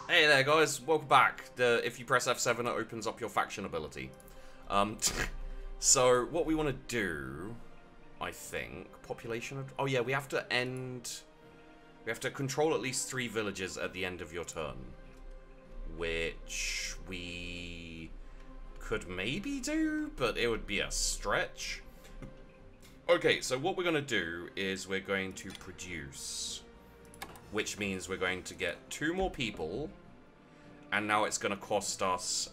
Hey there, guys. Welcome back. If you press F7, it opens up your faction ability. So, what we want to do, I think, population... Oh, yeah, we have to end... We have to control at least 3 villages at the end of your turn. Which we could maybe do, but it would be a stretch. Okay, so what we're going to do is we're going to produce... Which means we're going to get 2 more people... And now it's going to cost us,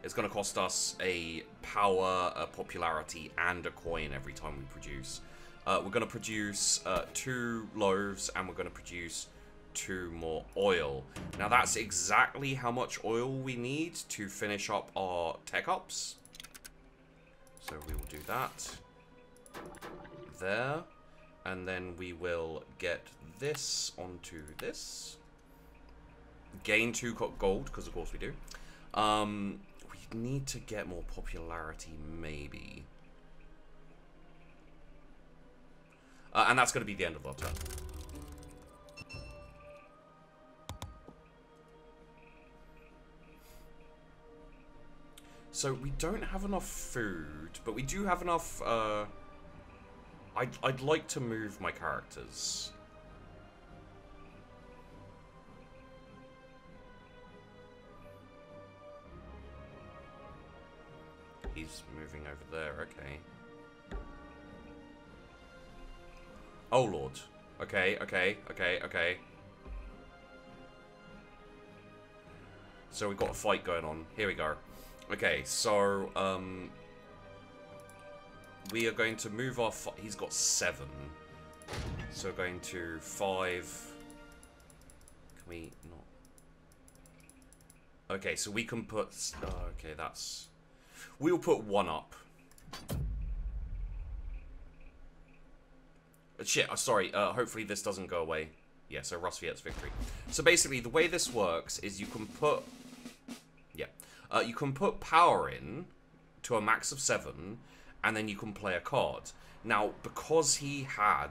it's going to cost us a power, a popularity, and a coin every time we produce. We're going to produce 2 loaves, and we're going to produce 2 more oil. Now that's exactly how much oil we need to finish up our tech ups. So we will do that. There. And then we will get this onto this. Gain 2 gold, because of course we do. We need to get more popularity, maybe. And that's going to be the end of our turn. So we don't have enough food, but we do have enough... I'd like to move my characters. He's moving over there, okay. Oh, Lord. Okay. So we've got a fight going on. Here we go. Okay, so, we are going to move our... He's got 7. So we're going to 5... Can we not... Okay, so we can put... Oh, okay, that's... We'll put 1 up. Shit, sorry. Hopefully this doesn't go away. Yeah, so Ravaged's victory. So basically, the way this works is you can put... Yeah. You can put power in to a max of 7, and then you can play a card. Now, because he had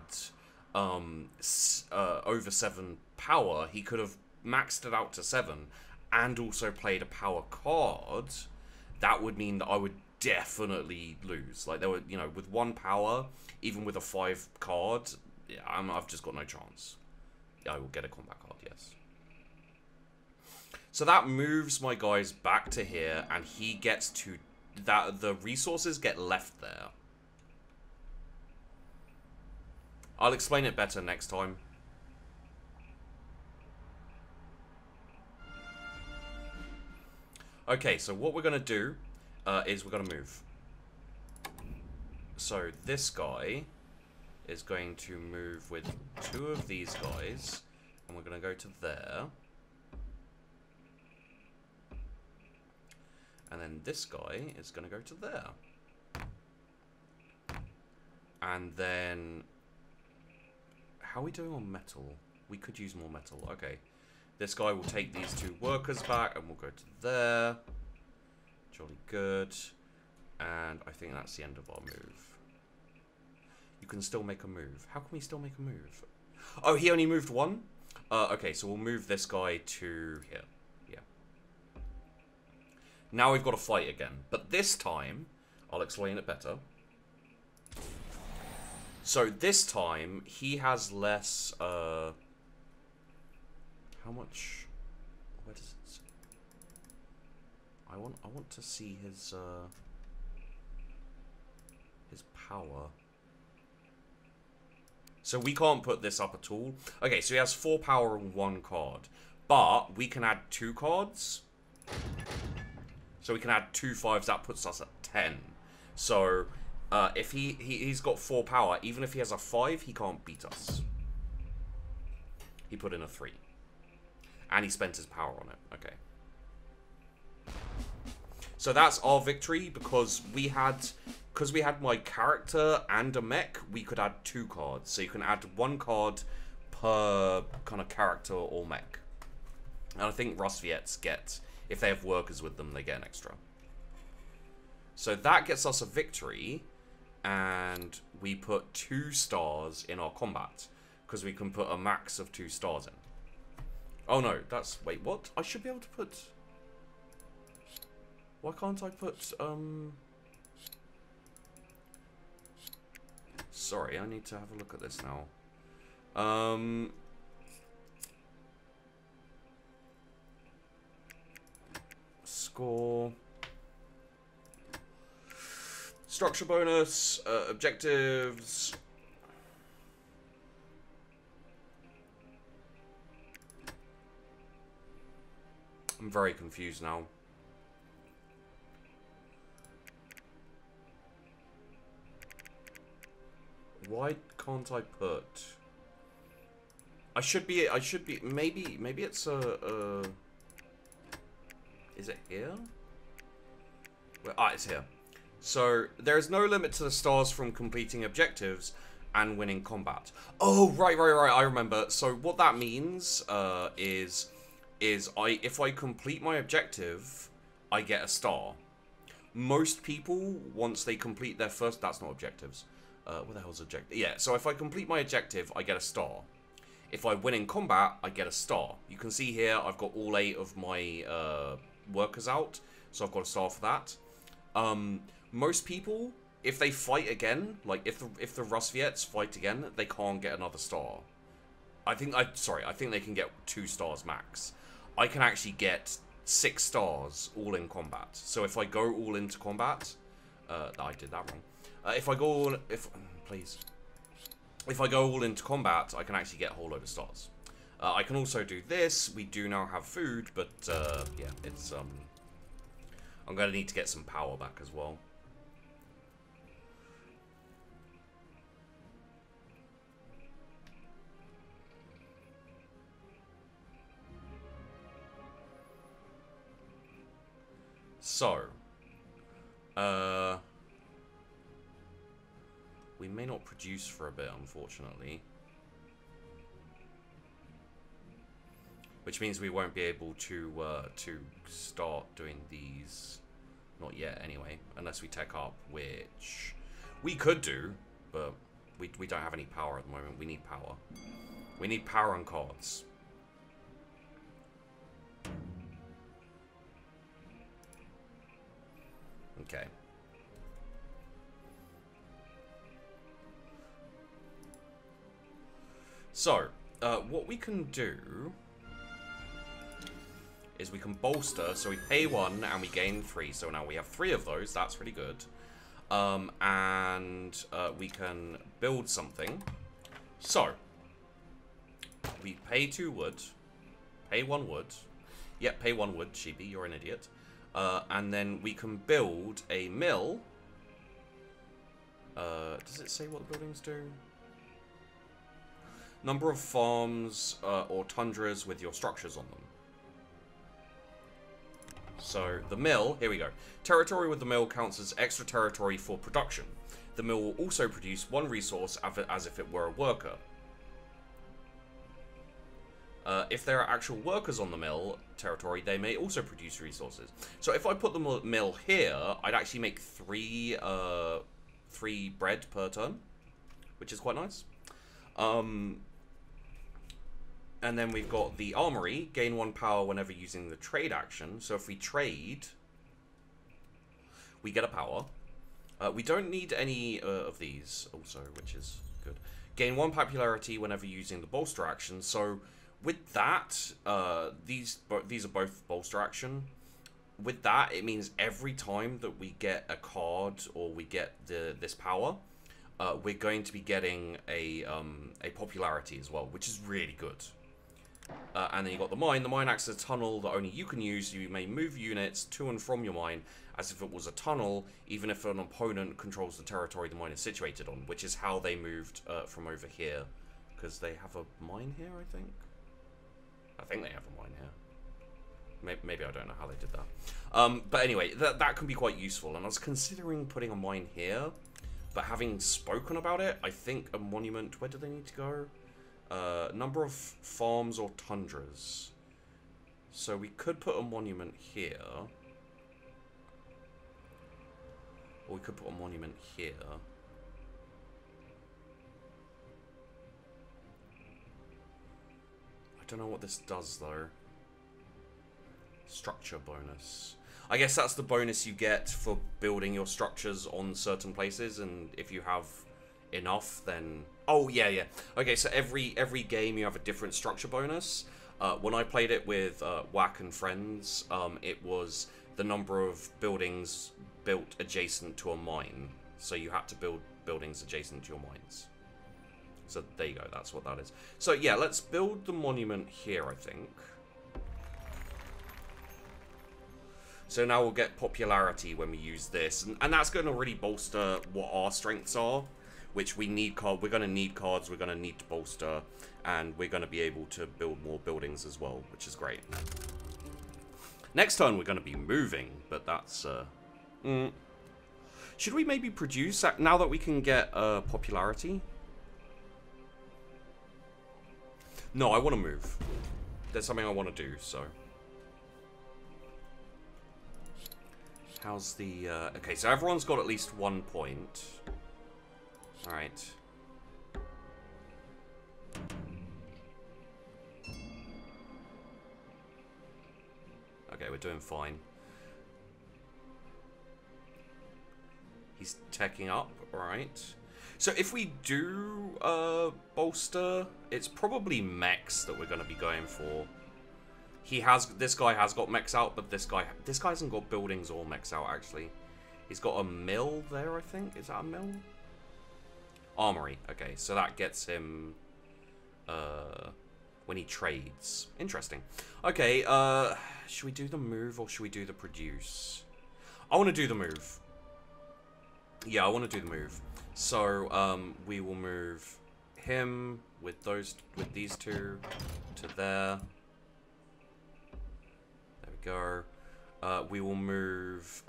over 7 power, he could have maxed it out to 7 and also played a power card. That would mean that I would definitely lose. Like, there were, you know, with 1 power, even with a 5 card, yeah, I've just got no chance. I will get a combat card, yes. So that moves my guys back to here, and he gets to... the resources get left there. I'll explain it better next time. Okay, so what we're going to do is we're going to move. So this guy is going to move with 2 of these guys, and we're going to go to there. And then this guy is going to go to there. And then... How are we doing on metal? We could use more metal. Okay. This guy will take these 2 workers back, and we'll go to there. Jolly good. And I think that's the end of our move. You can still make a move. How can we still make a move? Oh, he only moved 1? Okay, so we'll move this guy to here. Yeah. Now we've got to fight again. But this time, I'll explain it better. So this time, he has less... How much? Where does it say? I want to see his power. So we can't put this up at all. Okay, so he has 4 power and 1 card, but we can add 2 cards. So we can add 2 5s. That puts us at 10. So if he's got 4 power, even if he has a 5, he can't beat us. He put in a 3. And he spent his power on it. Okay. So that's our victory because we had my character and a mech, we could add 2 cards. So you can add 1 card per kind of character or mech. And I think Ravageds get, if they have workers with them, they get an extra. So that gets us a victory. And we put 2 stars in our combat. Because we can put a max of 2 stars in. Oh no, that's... Wait, what? I should be able to put... Why can't I put, Sorry, I need to have a look at this now. Score... Structure bonus, objectives... I'm very confused now. Why can't I put... I should be, maybe it's is it here? Well, it's here. So, there is no limit to the stars from completing objectives and winning combat. Oh, right, I remember. So, what that means, is if I complete my objective, I get a star. Most people, once they complete their first... That's not objectives. What the hell's objective? Yeah, so if I complete my objective, I get a star. If I win in combat, I get a star. You can see here, I've got all 8 of my workers out, so I've got a star for that. Most people, if they fight again, like if the Rusviets fight again, they can't get another star. I think they can get 2 stars max. I can actually get 6 stars all in combat. So if I go all into combat, I did that wrong. If I go all into combat, I can actually get a whole load of stars. I can also do this. We do now have food, but yeah, it's I'm gonna need to get some power back as well. So, we may not produce for a bit, unfortunately. Which means we won't be able to start doing these. Not yet, anyway. Unless we tech up, which we could do, but we don't have any power at the moment. We need power. We need power and cards. Okay. So, what we can do is we can bolster, so we pay 1 and we gain 3, so now we have 3 of those, that's really good. And we can build something. So, we pay 2 wood, pay 1 wood. Yep, pay 1 wood, Chibi, you're an idiot. And then we can build a mill. Does it say what the buildings do? Number of farms or tundras with your structures on them. So, the mill, here we go. Territory with the mill counts as extra territory for production. The mill will also produce 1 resource as if it were a worker. If there are actual workers on the mill territory, they may also produce resources. So if I put the mill here, I'd actually make 3 bread per turn, which is quite nice. And then we've got the armory, gain 1 power whenever using the trade action. So if we trade, we get a power. We don't need any of these also, which is good. Gain 1 popularity whenever using the bolster action. So with that, these are both bolster action. With that, it means every time that we get a card or we get this power, we're going to be getting a popularity as well, which is really good. And then you got the mine. The mine acts as a tunnel that only you can use. You may move units to and from your mine as if it was a tunnel, even if an opponent controls the territory the mine is situated on, which is how they moved from over here, because they have a mine here, I think. I think they have a mine here. Maybe I don't know how they did that. But anyway, that can be quite useful. And I was considering putting a mine here, but having spoken about it, I think a monument... Where do they need to go? Number of farms or tundras. So we could put a monument here. Or we could put a monument here. I I don't know what this does, though. Structure bonus. I guess that's the bonus you get for building your structures on certain places, and if you have enough, then... Oh, yeah, yeah. Okay, so every game you have a different structure bonus. When I played it with Whack and friends, it was the number of buildings built adjacent to a mine. So you had to build buildings adjacent to your mines. So there you go, that's what that is. So yeah, let's build the monument here, I think. So now we'll get popularity when we use this. And that's going to really bolster what our strengths are, which we need we're going to need cards, we're going to need to bolster, and we're going to be able to build more buildings as well, which is great. Next turn we're going to be moving, but that's... Should we maybe produce, now that we can get popularity? No, I want to move. There's something I want to do, so... How's the... okay, so everyone's got at least 1 point. Alright. Okay, we're doing fine. He's teching up, alright. So if we do bolster, it's probably mechs that we're going to be going for. This guy has got mechs out, but this guy hasn't got buildings or mechs out, actually. He's got a mill there, I think. Is that a mill? Armory. Okay, so that gets him when he trades. Interesting. Okay, should we do the move or should we do the produce? I want to do the move. Yeah, I want to do the move. So we will move him with these two to there. There we go. We will move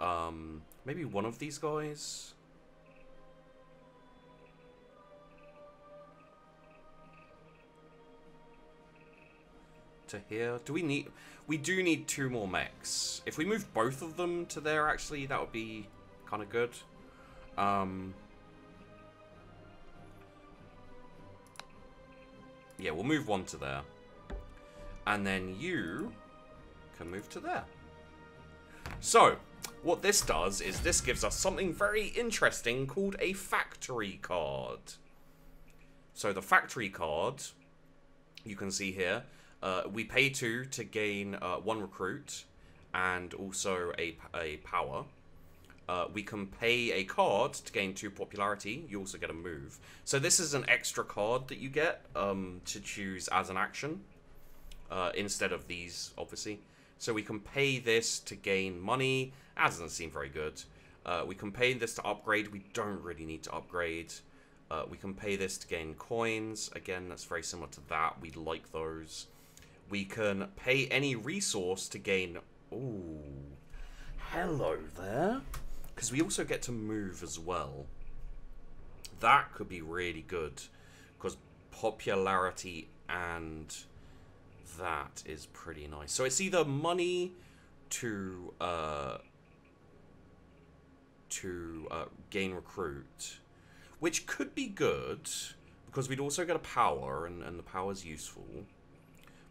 maybe one of these guys. To here. Do we need... We do need 2 more mechs. If we move both of them to there, actually, that would be kind of good. Yeah, we'll move one to there. And then you can move to there. So, what this does is this gives us something very interesting called a factory card. So the factory card, you can see here, we pay 2 to gain 1 recruit and also a power. We can pay a card to gain 2 popularity. You also get a move. So this is an extra card that you get to choose as an action instead of these, obviously. So we can pay this to gain money. That doesn't seem very good. We can pay this to upgrade. We don't really need to upgrade. We can pay this to gain coins. Again, that's very similar to that. We like those. We can pay any resource to gain... Ooh. Hello there. Because we also get to move as well. That could be really good. Because popularity and that is pretty nice. So it's either money to gain recruit, which could be good, because we'd also get a power, and the power's useful.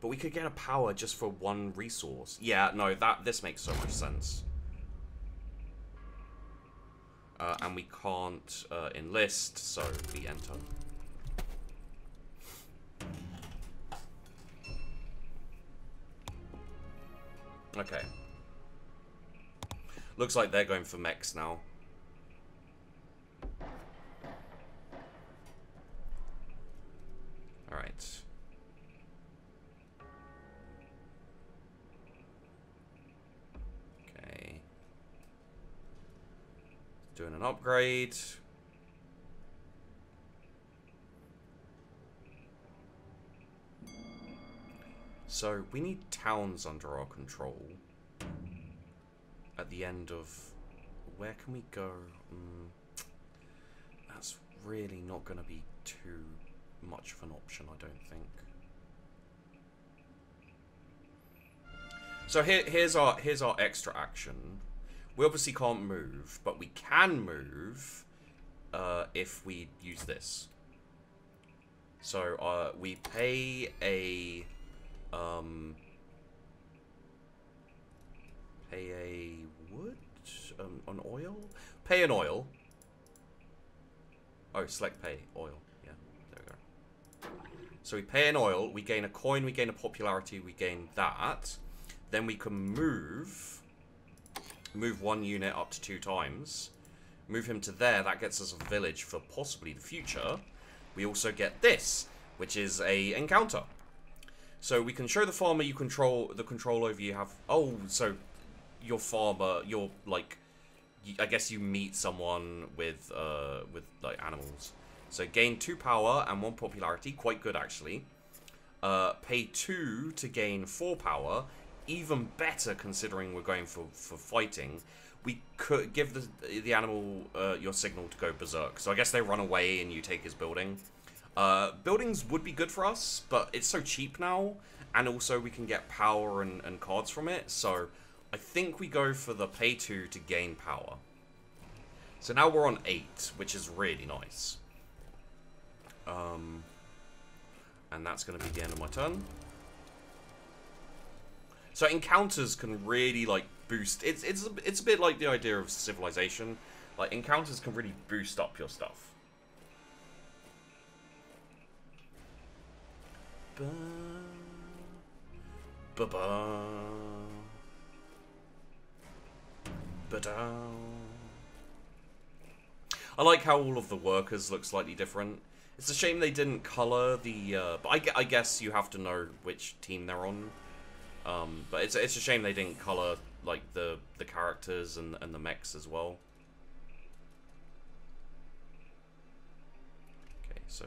But we could get a power just for 1 resource. Yeah, no, this makes so much sense. And we can't enlist, so we enter. Okay. Looks like they're going for mechs now. Alright. Okay. Doing an upgrade. So, we need towns under our control. At the end of... Where can we go? That's really not going to be too much of an option, I don't think. So here's our extra action. We obviously can't move, but we can move if we use this. So we pay a Pay a wood? An oil? Pay an oil. Oh, select pay. Oil. Yeah, there we go. So we pay an oil, we gain a coin, we gain a popularity, we gain that. Then we can move one unit up to 2 times. Move him to there, that gets us a village for possibly the future. We also get this, which is a encounter. So we can show the farmer you control, the control over you have... Oh, so your farmer, you're like... I guess you meet someone with like animals. So gain 2 power and 1 popularity, quite good actually. Pay 2 to gain 4 power, even better considering we're going for fighting. We could give the animal your signal to go berserk. So I guess they run away and you take his building. Buildings would be good for us, but it's so cheap now, and also we can get power and cards from it. So I think we go for the pay 2 to gain power. So now we're on 8, which is really nice. And that's going to be the end of my turn. So encounters can really like boost. It's a bit like the idea of civilization. Like encounters can really boost up your stuff. I like how all of the workers look slightly different. It's a shame they didn't color the... but I guess you have to know which team they're on. But it's a shame they didn't color like the characters and the mechs as well. Okay, so...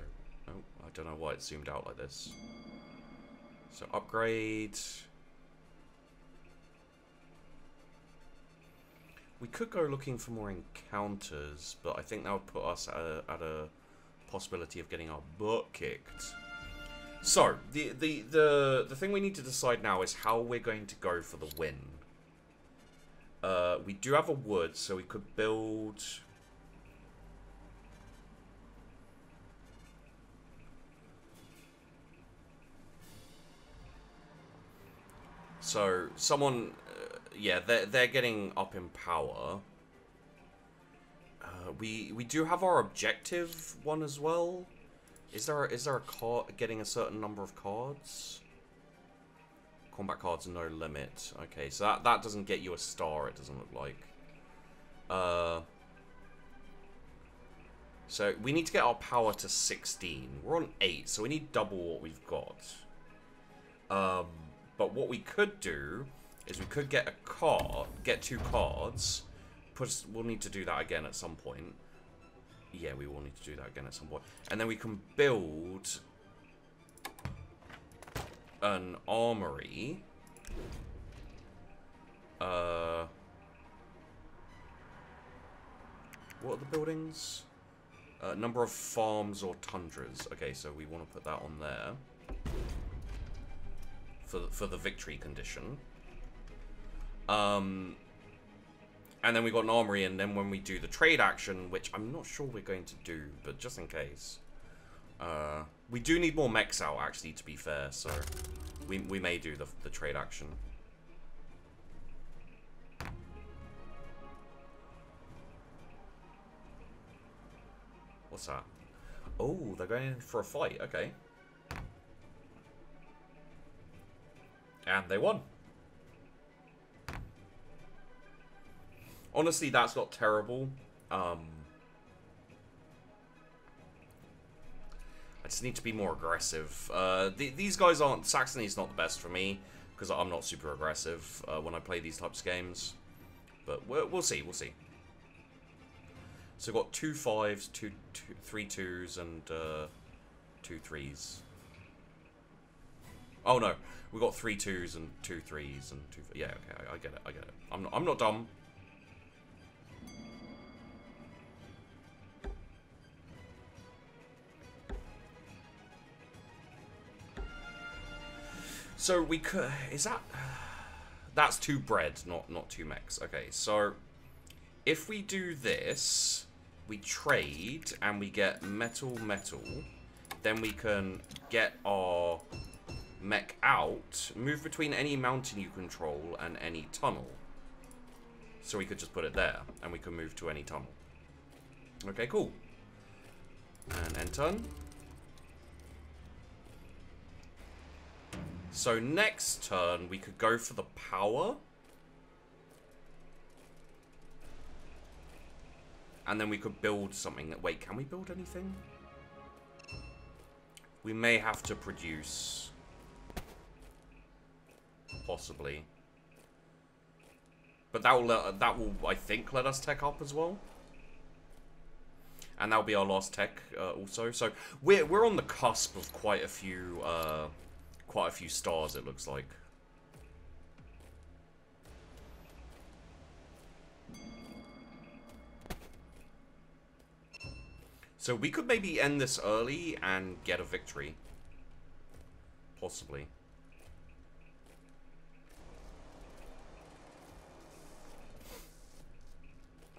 Oh, I don't know why it zoomed out like this. So upgrade... We could go looking for more encounters, but I think that would put us at a possibility of getting our butt kicked. So, the thing we need to decide now is how we're going to go for the win. We do have a wood, so we could build... So, someone... yeah, they're getting up in power. We do have our objective one as well. Is there a card getting a certain number of cards? Combat cards, no limit. Okay, so that doesn't get you a star. It doesn't look like. So we need to get our power to 16. We're on 8, so we need double what we've got. But what we could do is we could get a card, get 2 cards. We'll need to do that again at some point. Yeah, we will need to do that again at some point. And then we can build an armory. What are the buildings? Number of farms or tundras. Okay, so we want to put that on there. For the victory condition. And then we got an armory, and then when we do the trade action, which I'm not sure we're going to do, but just in case. We do need more mechs out, actually, to be fair, so we may do the trade action. What's that? Oh, they're going in for a fight, okay. And they won. Honestly, that's not terrible. I just need to be more aggressive. These guys aren't... Saxony's not the best for me, because I'm not super aggressive when I play these types of games. But we'll see, we'll see. So we've got 2 5s, 3 2s, and 2 3s. Oh no, we've got 3 2s and 2 3s and 2... Yeah, okay, I get it, I get it. I'm not dumb. So we could... Is that... That's 2 bread, not 2 mechs. Okay, so... If we do this, we trade, and we get metal, then we can get our mech out, move between any mountain you control and any tunnel. So we could just put it there, and we can move to any tunnel. Okay, cool. And end turn. So next turn, we could go for the power. And then we could build something that... Wait, can we build anything? We may have to produce... Possibly. But that will, I think, let us tech up as well. And that'll be our last tech also. So we're on the cusp of quite a few stars, it looks like. So we could maybe end this early and get a victory. Possibly.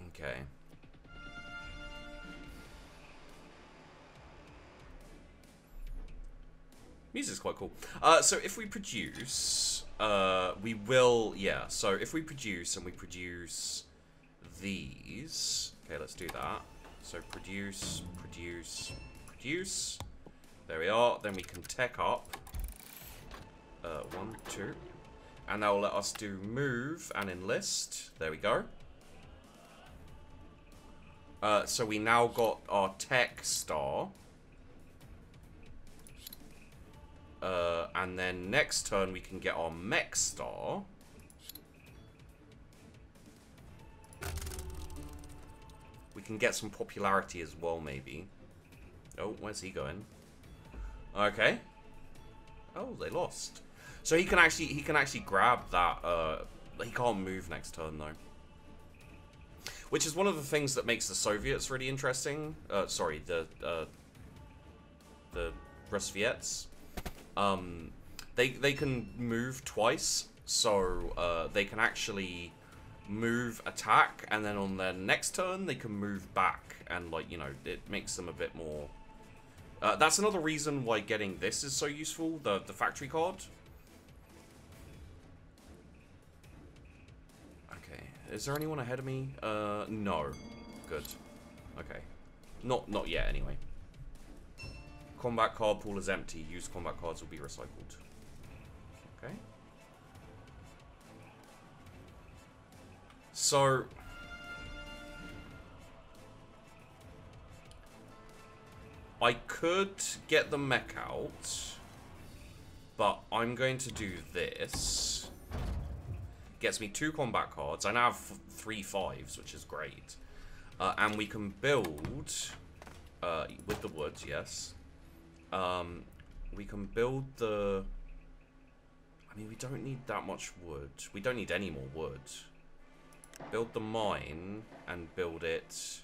Okay. Music's quite cool. So if we produce, we will, yeah. So if we produce and we produce these, okay, let's do that. So produce, produce, produce. There we are. Then we can tech up. 1, 2. And that will let us do move and enlist. There we go. So we now got our tech star. And then next turn we can get our mech star. We can get some popularity as well, maybe. Oh, where's he going? Okay. Oh, they lost. So he can actually grab that. He can't move next turn though. Which is one of the things that makes the Soviets really interesting. Sorry, the Rusviets. They can move twice, so they can actually move, attack, and then on their next turn they can move back, and like, you know, it makes them a bit more. That's another reason why getting this is so useful. The factory card. Okay, is there anyone ahead of me? No. Good. Okay, not yet anyway. Combat card pool is empty. Used combat cards will be recycled. Okay. So I could get the mech out, but I'm going to do this. Gets me 2 combat cards. I now have 3 5s, which is great. And we can build with the woods, yes. We can build the... I mean, we don't need that much wood. We don't need any more wood. Build the mine and build it...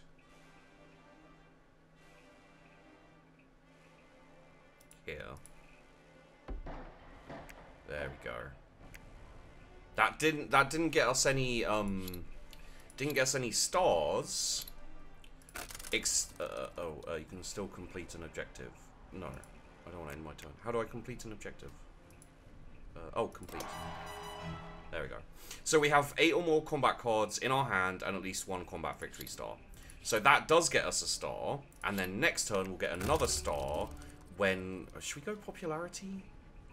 here. There we go. That didn't get us any stars. You can still complete an objective. No, I don't want to end my turn. How do I complete an objective? Oh, complete. There we go. So we have 8 or more combat cards in our hand and at least 1 combat victory star. So that does get us a star, and then next turn we'll get another star when... should we go popularity?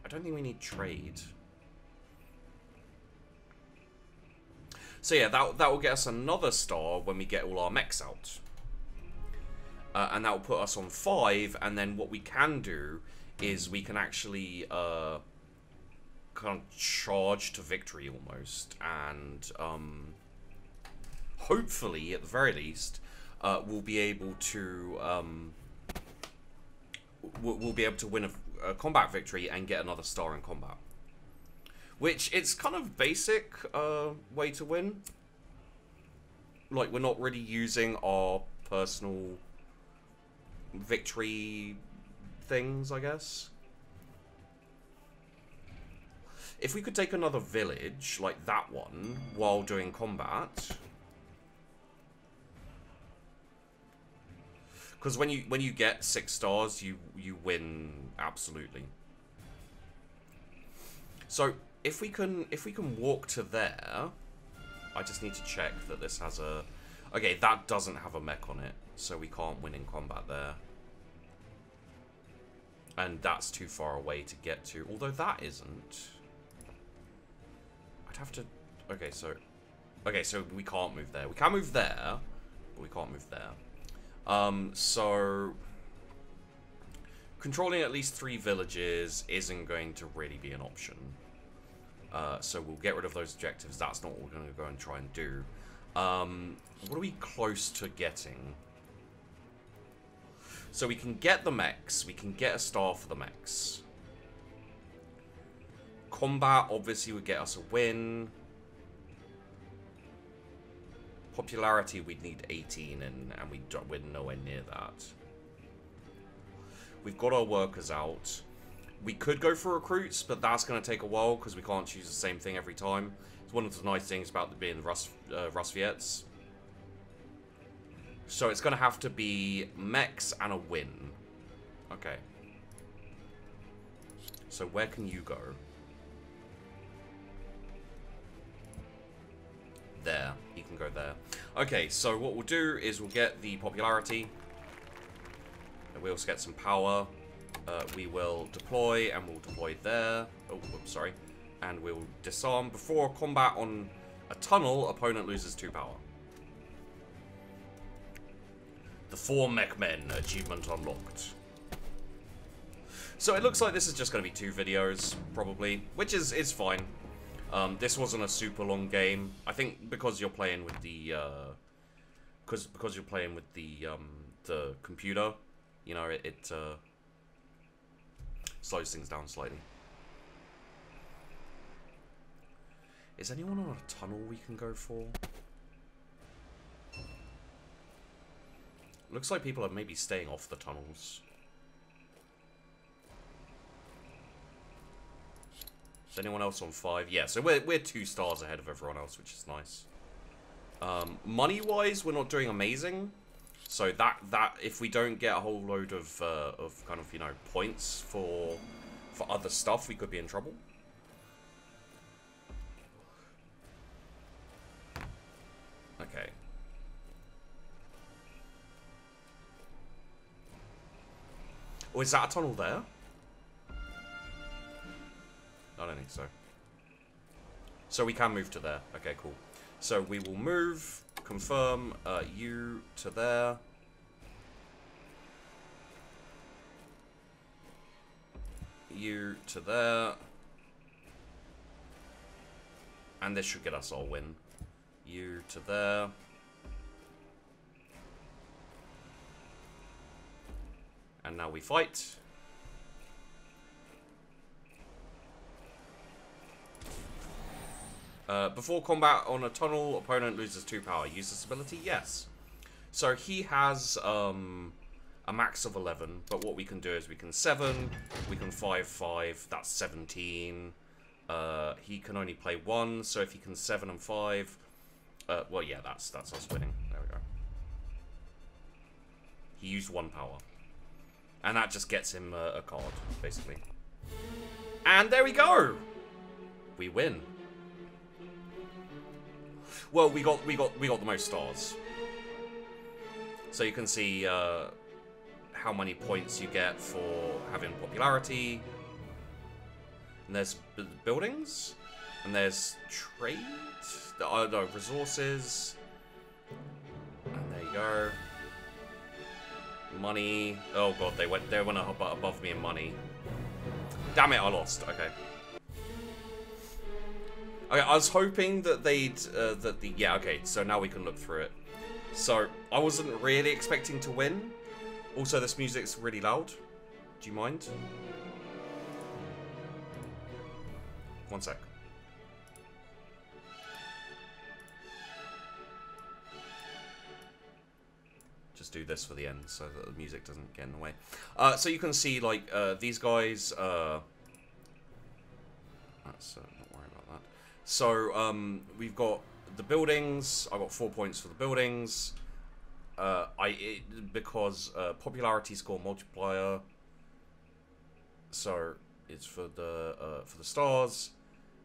I don't think we need trade. So yeah, that will get us another star when we get all our mechs out. And that will put us on 5, and then what we can do is we can actually kind of charge to victory almost, and hopefully, at the very least, we'll be able to win a combat victory and get another star in combat. Which, it's kind of basic way to win. Like, we're not really using our personal victory things, I guess. If we could take another village, like that one, while doing combat. Because when you get 6 stars, you win absolutely. So if we can walk to there, I just need to check that this has a. Okay, that doesn't have a mech on it, so we can't win in combat there. And that's too far away to get to. Although that isn't. I'd have to. Okay, so we can't move there. We can move there, but we can't move there. So controlling at least 3 villages isn't going to really be an option. So we'll get rid of those objectives. That's not what we're going to go and try and do. What are we close to getting? So we can get the mechs. We can get a star for the mechs. Combat obviously would get us a win. Popularity we'd need 18 and we're nowhere near that. We've got our workers out. We could go for recruits, but that's going to take a while because we can't choose the same thing every time. It's one of the nice things about being Rusviets. So it's going to have to be mechs and a win. Okay. So where can you go? There. You can go there. Okay, so what we'll do is we'll get the popularity. And we'll also get some power. We will deploy, and we'll deploy there. Oh, whoops, sorry. And we'll disarm. Before combat on a tunnel, opponent loses 2 power. The 4 mech men, achievement unlocked. So it looks like this is just going to be 2 videos, probably, which is fine. This wasn't a super long game. I think because you're playing with the because you're playing with the computer, you know, it slows things down slightly. Is anyone on a tunnel we can go for? Looks like people are maybe staying off the tunnels. Is anyone else on 5? Yeah, so we're 2 stars ahead of everyone else, which is nice. Money-wise, we're not doing amazing. So that if we don't get a whole load of kind of, you know, points for other stuff, we could be in trouble. Okay. Oh, is that a tunnel there? I don't think so. So we can move to there. Okay, cool. So we will move, confirm, you to there. You to there. And this should get us our win. You to there. And now we fight. Before combat on a tunnel, opponent loses 2 power. Use this ability? Yes. So he has a max of 11, but what we can do is we can 7, we can 5, that's 17. He can only play 1, so if he can 7 and 5, well, yeah, that's us winning. There we go. He used 1 power. And that just gets him a card, basically. And there we go! We win. Well, we got the most stars. So you can see how many points you get for having popularity. And there's buildings. And there's trade. No, resources. And there you go. Money. Oh god, they went above me in money. Damn it, I lost. Okay. Okay, I was hoping that they'd yeah, okay, so now we can look through it. So I wasn't really expecting to win. Also, this music's really loud. Do you mind? One sec. Just do this for the end so that the music doesn't get in the way. So you can see, like, these guys, that's, not worry about that. So, we've got the buildings. I got 4 points for the buildings. Because popularity score multiplier. So it's for the stars.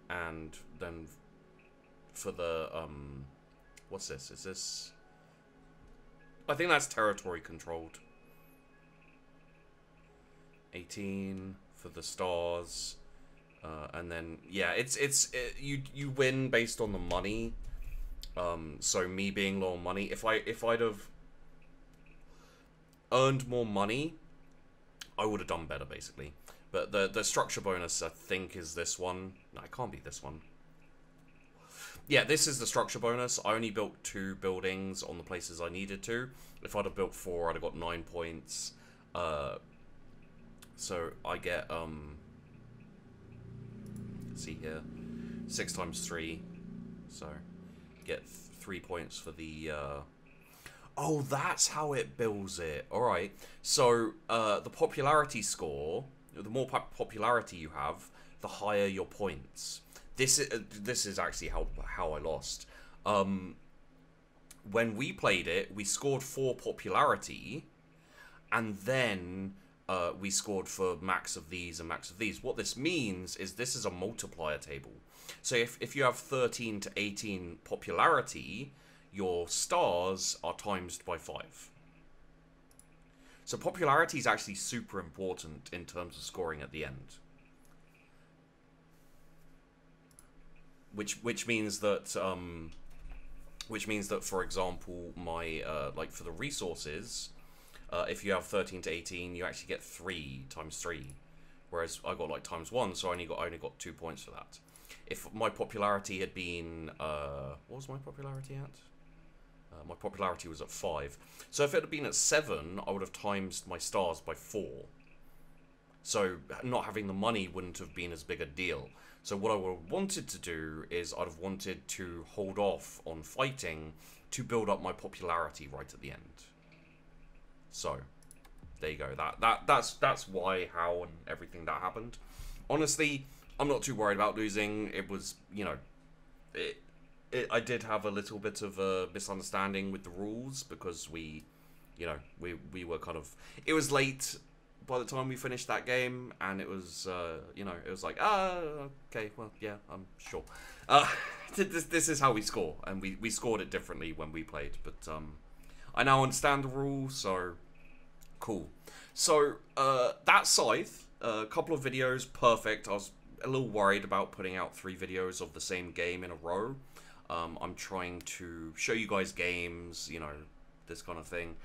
and then for the what's this? Is this? I think that's territory controlled. 18 for the stars, and then yeah, you win based on the money. So me being low on money, if I'd have earned more money, I would have done better basically. But the structure bonus, I think, is this one. No, it can't be this one. Yeah, this is the structure bonus. I only built 2 buildings on the places I needed to. If I'd have built 4, I'd have got 9 points. So I get, let's see here, 6 times 3. So get 3 points for the, oh, that's how it bills it. Alright, so the popularity score, the more popularity you have, the higher your points. This is actually how I lost. When we played it, we scored 4 popularity, and then we scored for max of these and max of these. What this means is this is a multiplier table. So if you have 13 to 18 popularity, your stars are times by 5. So popularity is actually super important in terms of scoring at the end. Which means that for example, my like for the resources, if you have 13 to 18, you actually get 3 times 3, whereas I got like times 1, so I only got 2 points for that. If my popularity had been what was my popularity at? My popularity was at 5. So if it had been at 7, I would have times my stars by 4. So not having the money wouldn't have been as big a deal. So what I would have wanted to do is I'd have wanted to hold off on fighting to build up my popularity right at the end. So there you go. That's why, how, and everything that happened. Honestly, I'm not too worried about losing. It was, you know, I did have a little bit of a misunderstanding with the rules because we were kind of, it was late by the time we finished that game, and it was, you know, it was like, okay, well, yeah, I'm sure. This is how we score, and we scored it differently when we played, but I now understand the rules, so cool. So that Scythe, a couple of videos, perfect. I was a little worried about putting out 3 videos of the same game in a row. I'm trying to show you guys games, you know, this kind of thing,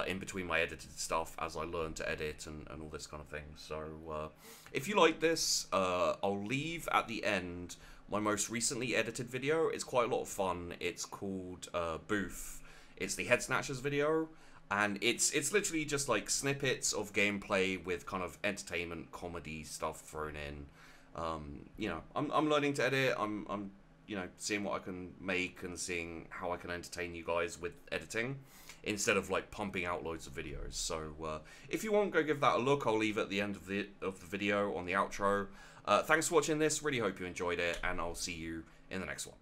in between my edited stuff as I learn to edit and all this kind of thing. So if you like this, I'll leave at the end my most recently edited video. It's quite a lot of fun. It's called Booth. It's the Head Snatchers video, and it's literally just like snippets of gameplay with kind of entertainment, comedy stuff thrown in. You know, I'm learning to edit. I'm you know, seeing what I can make and seeing how I can entertain you guys with editing instead of like pumping out loads of videos. So if you want, go give that a look. I'll leave it at the end of the video on the outro. Thanks for watching this. Really hope you enjoyed it, and I'll see you in the next one.